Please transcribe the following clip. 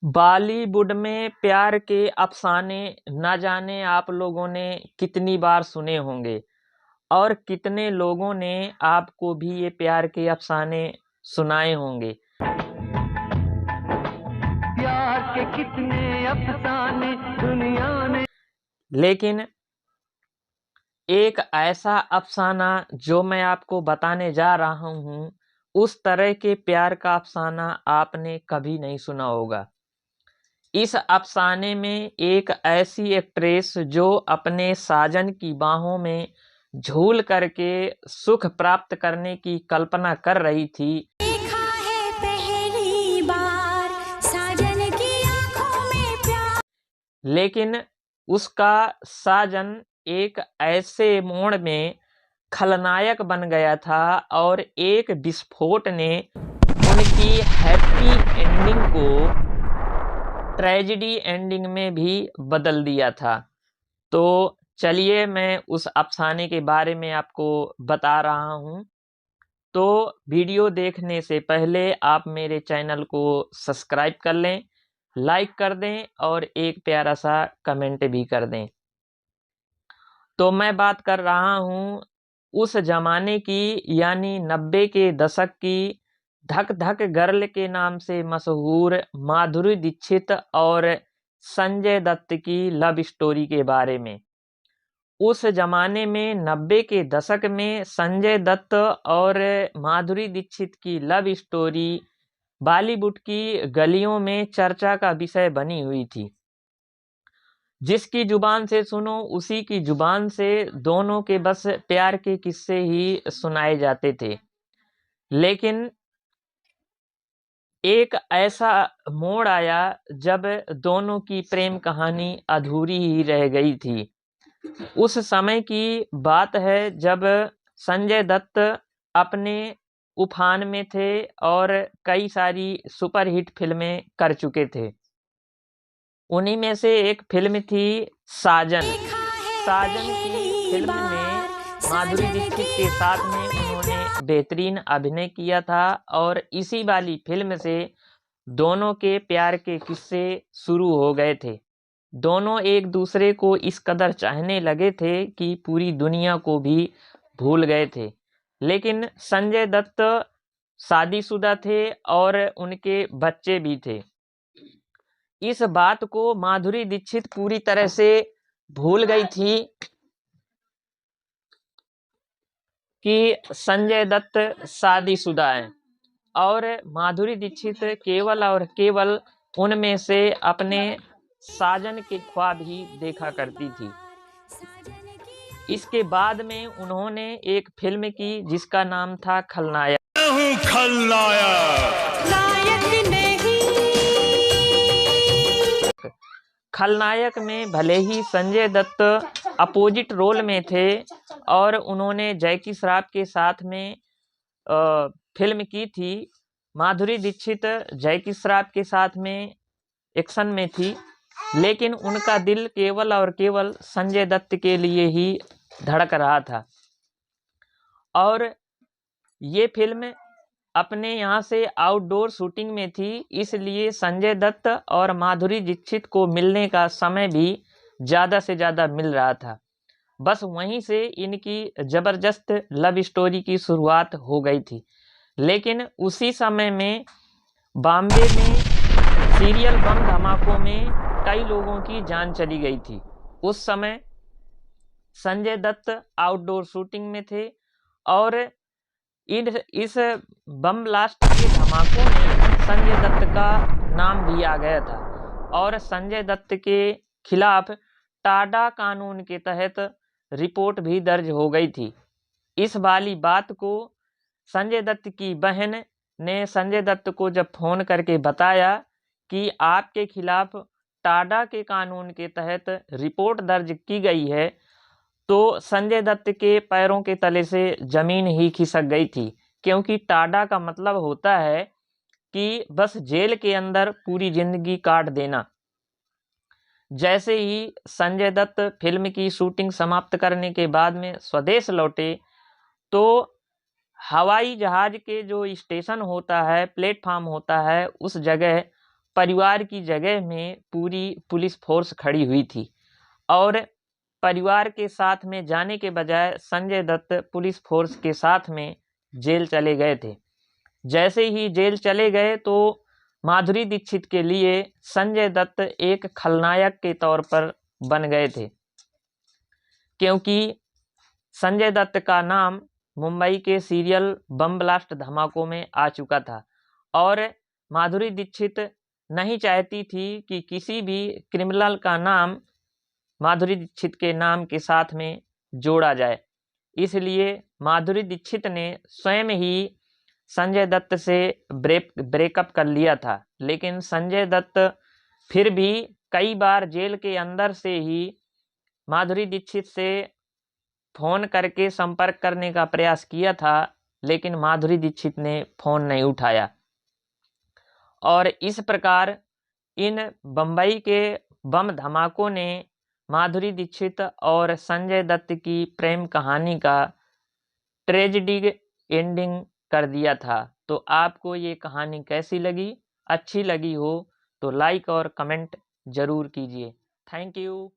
बॉलीवुड में प्यार के अफसाने न जाने आप लोगों ने कितनी बार सुने होंगे और कितने लोगों ने आपको भी ये प्यार के अफसाने सुनाए होंगे। प्यार के कितने अफसाने दुनिया ने। लेकिन एक ऐसा अफसाना जो मैं आपको बताने जा रहा हूँ, उस तरह के प्यार का अफसाना आपने कभी नहीं सुना होगा। इस अफसाने में एक ऐसी एक्ट्रेस जो अपने साजन की बाहों में झूल करके सुख प्राप्त करने की कल्पना कर रही थी, देखा है पहली बार साजन की आंखों में प्यार। लेकिन उसका साजन एक ऐसे मोड़ में खलनायक बन गया था और एक विस्फोट ने उनकी हैप्पी एंडिंग को ट्रेजेडी एंडिंग में भी बदल दिया था। तो चलिए मैं उस अफसाने के बारे में आपको बता रहा हूँ। तो वीडियो देखने से पहले आप मेरे चैनल को सब्सक्राइब कर लें, लाइक कर दें और एक प्यारा सा कमेंट भी कर दें। तो मैं बात कर रहा हूँ उस जमाने की, यानी 90 के दशक की धक धक गर्ल के नाम से मशहूर माधुरी दीक्षित और संजय दत्त की लव स्टोरी के बारे में। उस जमाने में 90 के दशक में संजय दत्त और माधुरी दीक्षित की लव स्टोरी बॉलीवुड की गलियों में चर्चा का विषय बनी हुई थी। जिसकी जुबान से सुनो उसी की जुबान से दोनों के बस प्यार के किस्से ही सुनाए जाते थे। लेकिन एक ऐसा मोड़ आया जब दोनों की प्रेम कहानी अधूरी ही रह गई थी। उस समय की बात है जब संजय दत्त अपने उफान में थे और कई सारी सुपरहिट फिल्में कर चुके थे। उन्हीं में से एक फिल्म थी साजन। साजन की फिल्म में माधुरी दीक्षित के साथ में उन्होंने बेहतरीन अभिनय किया था और इसी वाली फिल्म से दोनों के प्यार के किस्से शुरू हो गए थे। दोनों एक दूसरे को इस कदर चाहने लगे थे कि पूरी दुनिया को भी भूल गए थे। लेकिन संजय दत्त शादीशुदा थे और उनके बच्चे भी थे। इस बात को माधुरी दीक्षित पूरी तरह से भूल गई थी कि संजय दत्त शादीशुदा है और माधुरी दीक्षित केवल और केवल उनमें से अपने साजन के ख्वाब ही देखा करती थी। इसके बाद में उन्होंने एक फिल्म की जिसका नाम था खलनायक। खलनायक में भले ही संजय दत्त अपोजिट रोल में थे और उन्होंने जैकी श्रॉफ के साथ में फिल्म की थी, माधुरी दीक्षित जैकी श्रॉफ के साथ में एक्शन में थी, लेकिन उनका दिल केवल और केवल संजय दत्त के लिए ही धड़क रहा था। और ये फिल्म अपने यहाँ से आउटडोर शूटिंग में थी, इसलिए संजय दत्त और माधुरी दीक्षित को मिलने का समय भी ज़्यादा से ज़्यादा मिल रहा था। बस वहीं से इनकी ज़बरदस्त लव स्टोरी की शुरुआत हो गई थी। लेकिन उसी समय में बॉम्बे में सीरियल बम धमाकों में कई लोगों की जान चली गई थी। उस समय संजय दत्त आउटडोर शूटिंग में थे और इस बम ब्लास्ट के धमाकों में संजय दत्त का नाम भी आ गया था और संजय दत्त के खिलाफ टाडा कानून के तहत रिपोर्ट भी दर्ज हो गई थी। इस वाली बात को संजय दत्त की बहन ने संजय दत्त को जब फोन करके बताया कि आपके खिलाफ टाडा के कानून के तहत रिपोर्ट दर्ज की गई है, तो संजय दत्त के पैरों के तले से जमीन ही खिसक गई थी। क्योंकि टाडा का मतलब होता है कि बस जेल के अंदर पूरी जिंदगी काट देना। जैसे ही संजय दत्त फिल्म की शूटिंग समाप्त करने के बाद में स्वदेश लौटे, तो हवाई जहाज के जो स्टेशन होता है, प्लेटफार्म होता है, उस जगह परिवार की जगह में पूरी पुलिस फोर्स खड़ी हुई थी और परिवार के साथ में जाने के बजाय संजय दत्त पुलिस फोर्स के साथ में जेल चले गए थे। जैसे ही जेल चले गए तो माधुरी दीक्षित के लिए संजय दत्त एक खलनायक के तौर पर बन गए थे, क्योंकि संजय दत्त का नाम मुंबई के सीरियल बम ब्लास्ट धमाकों में आ चुका था और माधुरी दीक्षित नहीं चाहती थी कि किसी भी क्रिमिनल का नाम माधुरी दीक्षित के नाम के साथ में जोड़ा जाए। इसलिए माधुरी दीक्षित ने स्वयं ही संजय दत्त से ब्रेकअप कर लिया था, लेकिन संजय दत्त फिर भी कई बार जेल के अंदर से ही माधुरी दीक्षित से फ़ोन करके संपर्क करने का प्रयास किया था, लेकिन माधुरी दीक्षित ने फ़ोन नहीं उठाया। और इस प्रकार इन बम्बई के बम धमाकों ने माधुरी दीक्षित और संजय दत्त की प्रेम कहानी का ट्रेजेडी एंडिंग कर दिया था। तो आपको ये कहानी कैसी लगी? अच्छी लगी हो तो लाइक और कमेंट ज़रूर कीजिए। Thank you.